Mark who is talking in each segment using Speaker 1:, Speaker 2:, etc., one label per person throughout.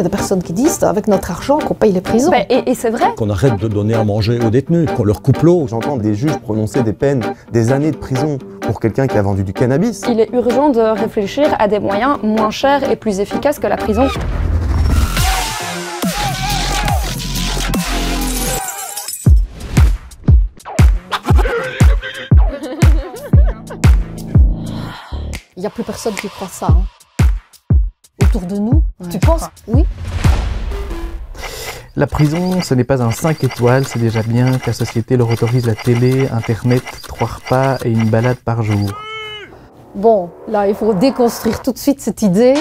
Speaker 1: Il y a des personnes qui disent, avec notre argent, qu'on paye les prisons.
Speaker 2: Et c'est vrai.
Speaker 3: Qu'on arrête de donner à manger aux détenus, qu'on leur coupe l'eau.
Speaker 4: J'entends des juges prononcer des peines, des années de prison pour quelqu'un qui a vendu du cannabis.
Speaker 2: Il est urgent de réfléchir à des moyens moins chers et plus efficaces que la prison.
Speaker 1: Il n'y a plus personne qui croit ça. Autour de nous.
Speaker 2: Tu penses?
Speaker 1: Oui.
Speaker 5: La prison, ce n'est pas un 5 étoiles, c'est déjà bien que la société leur autorise la télé, internet, 3 repas et une balade par jour.
Speaker 1: Bon, là, il faut déconstruire tout de suite cette idée.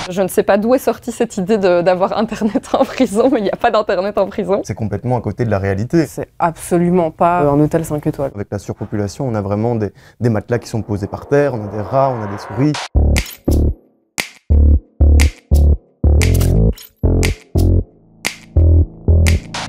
Speaker 2: Je ne sais pas d'où est sortie cette idée d'avoir Internet en prison, mais il n'y a pas d'Internet en prison.
Speaker 4: C'est complètement à côté de la réalité.
Speaker 6: C'est absolument pas un hôtel 5 étoiles.
Speaker 4: Avec la surpopulation, on a vraiment des matelas qui sont posés par terre, on a des rats, on a des souris.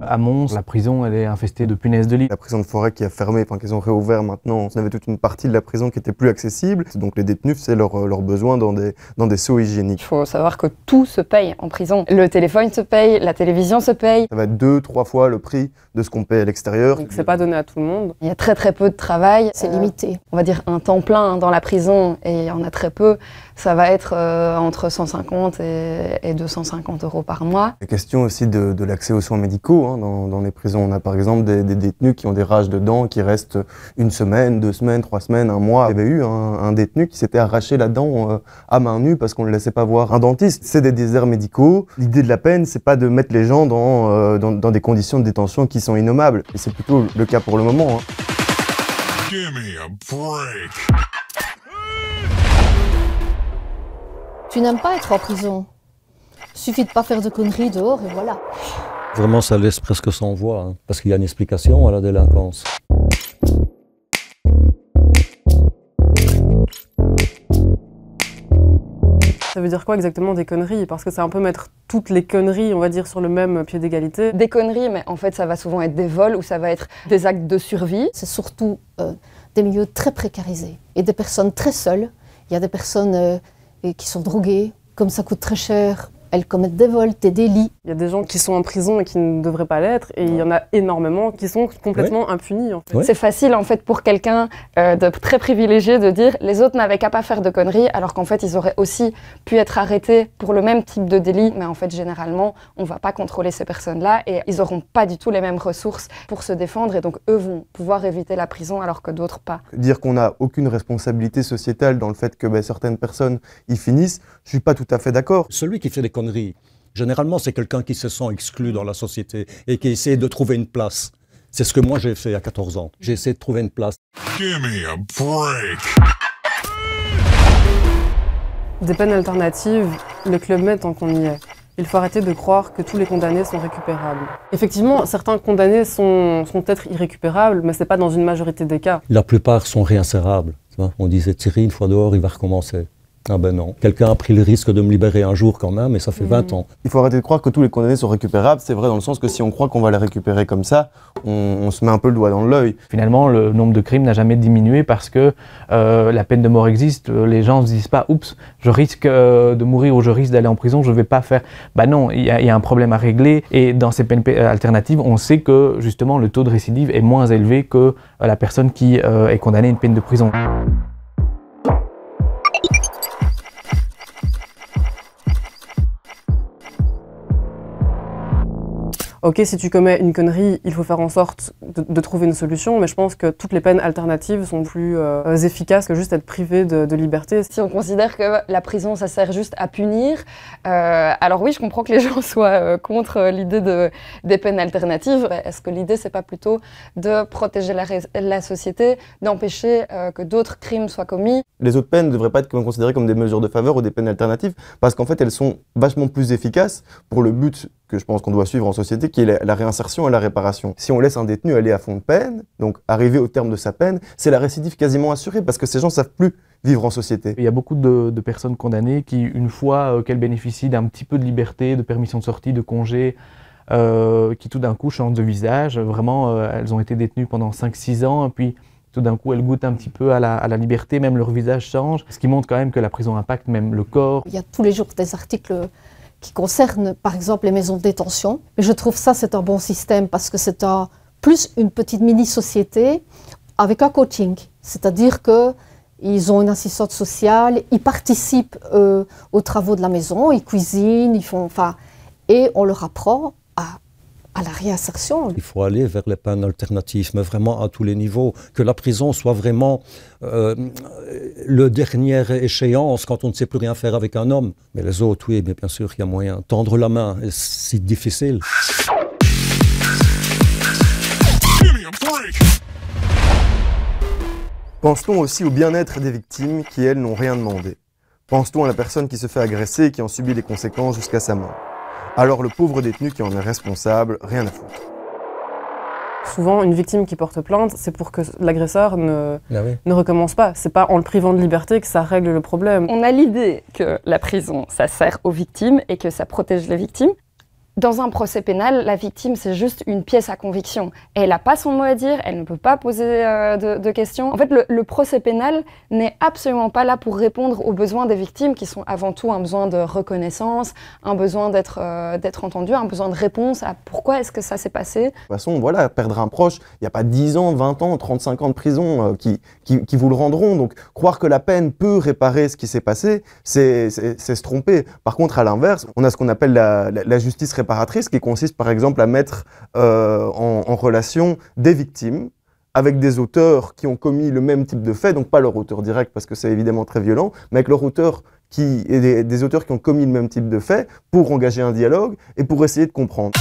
Speaker 5: À Mons, la prison, elle est infestée de punaises de lit.
Speaker 4: La prison de Forêt qui a fermé, enfin qu'ils ont réouvert maintenant, on avait toute une partie de la prison qui était plus accessible. Donc les détenus, c'est leurs besoins dans des seaux hygiéniques.
Speaker 2: Il faut savoir que tout se paye en prison. Le téléphone se paye, la télévision se paye.
Speaker 4: Ça va être 2-3 fois le prix de ce qu'on paye à l'extérieur.
Speaker 6: Donc c'est pas donné à tout le monde.
Speaker 2: Il y a très peu de travail.
Speaker 1: C'est limité.
Speaker 2: On va dire un temps plein dans la prison, et il y en a très peu. Ça va être entre 150 et 250 € par mois.
Speaker 4: La question aussi de l'accès aux soins médicaux dans les prisons. On a par exemple des détenus qui ont des rages de dents qui restent 1 semaine, 2 semaines, 3 semaines, 1 mois. Il y avait eu un détenu qui s'était arraché la dent à main nue parce qu'on ne le laissait pas voir un dentiste. C'est des déserts médicaux. L'idée de la peine, c'est pas de mettre les gens dans des conditions de détention qui sont innommables. Et c'est plutôt le cas pour le moment.
Speaker 7: Give me a break.
Speaker 1: Tu n'aimes pas être en prison. Suffit de pas faire de conneries dehors et voilà.
Speaker 3: Vraiment, ça laisse presque sans voix, parce qu'il y a une explication à la délinquance.
Speaker 6: Ça veut dire quoi exactement des conneries? Parce que c'est un peu mettre toutes les conneries, on va dire, sur le même pied d'égalité.
Speaker 2: Des conneries, mais en fait ça va souvent être des vols ou ça va être des actes de survie.
Speaker 1: C'est surtout des milieux très précarisés et des personnes très seules. Il y a des personnes qui sont droguées, comme ça coûte très cher. Elles commettent des vols, des délits.
Speaker 6: Il y a des gens qui sont en prison et qui ne devraient pas l'être, et il y en a énormément qui sont complètement impunis. En fait.
Speaker 3: Ouais.
Speaker 2: C'est facile en fait pour quelqu'un de très privilégié de dire les autres n'avaient qu'à pas faire de conneries, alors qu'en fait ils auraient aussi pu être arrêtés pour le même type de délit, mais en fait généralement on va pas contrôler ces personnes-là et ils auront pas du tout les mêmes ressources pour se défendre, et donc eux vont pouvoir éviter la prison alors que d'autres pas.
Speaker 4: Dire qu'on n'a aucune responsabilité sociétale dans le fait que certaines personnes y finissent, je suis pas tout à fait d'accord.
Speaker 3: Celui qui fait des conneries, généralement, c'est quelqu'un qui se sent exclu dans la société et qui essaie de trouver une place. C'est ce que moi j'ai fait à 14 ans. J'ai essayé de trouver une place.
Speaker 7: Give me a break.
Speaker 6: Des peines alternatives, les clubs Med tant qu'on y est. Il faut arrêter de croire que tous les condamnés sont récupérables. Effectivement, certains condamnés sont peut-être irrécupérables, mais c'est pas dans une majorité des cas.
Speaker 3: La plupart sont réinsérables. Tu vois, on disait Thierry, une fois dehors, il va recommencer. Ah ben non. Quelqu'un a pris le risque de me libérer un jour quand même, et ça fait 20 ans.
Speaker 4: Il faut arrêter de croire que tous les condamnés sont récupérables. C'est vrai dans le sens que si on croit qu'on va les récupérer comme ça, on se met un peu le doigt dans l'œil.
Speaker 5: Finalement, le nombre de crimes n'a jamais diminué parce que la peine de mort existe. Les gens ne se disent pas « Oups, je risque de mourir ou je risque d'aller en prison, je ne vais pas faire… » Bah non, il y a un problème à régler, et dans ces peines alternatives, on sait que justement le taux de récidive est moins élevé que la personne qui est condamnée à une peine de prison.
Speaker 6: Ok, si tu commets une connerie, il faut faire en sorte de trouver une solution, mais je pense que toutes les peines alternatives sont plus efficaces que juste être privé de liberté.
Speaker 2: Si on considère que la prison, ça sert juste à punir, alors oui, je comprends que les gens soient contre l'idée des peines alternatives. Est-ce que l'idée, c'est pas plutôt de protéger la société, d'empêcher que d'autres crimes soient commis?
Speaker 4: Les autres peines ne devraient pas être considérées comme des mesures de faveur ou des peines alternatives, parce qu'en fait, elles sont vachement plus efficaces pour le but que je pense qu'on doit suivre en société, qui est la réinsertion et la réparation. Si on laisse un détenu aller à fond de peine, donc arriver au terme de sa peine, c'est la récidive quasiment assurée, parce que ces gens ne savent plus vivre en société.
Speaker 5: Il y a beaucoup de personnes condamnées qui, une fois qu'elles bénéficient d'un petit peu de liberté, de permission de sortie, de congé, qui tout d'un coup changent de visage. Vraiment, elles ont été détenues pendant 5-6 ans, et puis Tout d'un coup, elles goûtent un petit peu à la liberté, même leur visage change, ce qui montre quand même que la prison impacte même le corps.
Speaker 1: Il y a tous les jours des articles qui concernent, par exemple, les maisons de détention. Et je trouve ça, c'est un bon système parce que c'est plus une petite mini-société avec un coaching. C'est-à-dire qu'ils ont une assistante sociale, ils participent aux travaux de la maison, ils cuisinent, et on leur apprend à la réinsertion.
Speaker 3: Il faut aller vers les peines alternatives, mais vraiment à tous les niveaux. Que la prison soit vraiment le dernière échéance quand on ne sait plus rien faire avec un homme. Mais les autres, oui, mais bien sûr, il y a moyen. Tendre la main, c'est difficile.
Speaker 4: Pense-t-on aussi au bien-être des victimes qui, elles, n'ont rien demandé? Pense-t-on à la personne qui se fait agresser et qui en subit les conséquences jusqu'à sa mort? Alors le pauvre détenu qui en est responsable, rien à foutre.
Speaker 6: Souvent, une victime qui porte plainte, c'est pour que l'agresseur ne
Speaker 3: oui.
Speaker 6: recommence pas. C'est pas en le privant de liberté que ça règle le problème.
Speaker 2: On a l'idée que la prison, ça sert aux victimes et que ça protège les victimes. Dans un procès pénal, la victime, c'est juste une pièce à conviction. Et elle n'a pas son mot à dire, elle ne peut pas poser de questions. En fait, le procès pénal n'est absolument pas là pour répondre aux besoins des victimes, qui sont avant tout un besoin de reconnaissance, un besoin d'être entendu, un besoin de réponse à pourquoi est-ce que ça s'est passé.
Speaker 4: De toute façon, voilà, perdre un proche, il n'y a pas 10 ans, 20 ans, 35 ans de prison qui vous le rendront. Donc, croire que la peine peut réparer ce qui s'est passé, c'est se tromper. Par contre, à l'inverse, on a ce qu'on appelle la justice réparatrice, qui consiste par exemple à mettre en relation des victimes avec des auteurs qui ont commis le même type de fait, donc pas leur auteur direct parce que c'est évidemment très violent, mais avec leur auteur des auteurs qui ont commis le même type de fait pour engager un dialogue et pour essayer de comprendre.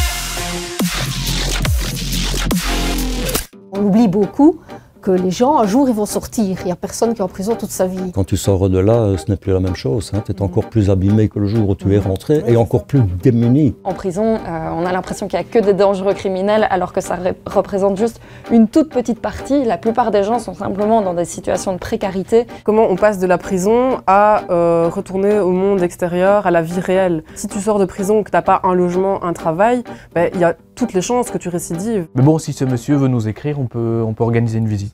Speaker 1: On oublie beaucoup que les gens, un jour, ils vont sortir. Il n'y a personne qui est en prison toute sa vie.
Speaker 3: Quand tu sors de là, ce n'est plus la même chose. Hein. Tu es encore plus abîmé que le jour où tu es rentré et encore plus démuni.
Speaker 2: En prison, on a l'impression qu'il n'y a que des dangereux criminels alors que ça représente juste une toute petite partie. La plupart des gens sont simplement dans des situations de précarité.
Speaker 6: Comment on passe de la prison à retourner au monde extérieur, à la vie réelle? Si tu sors de prison, que tu n'as pas un logement, un travail, il y a toutes les chances que tu récidives.
Speaker 5: Mais bon, si ce monsieur veut nous écrire, on peut organiser une visite.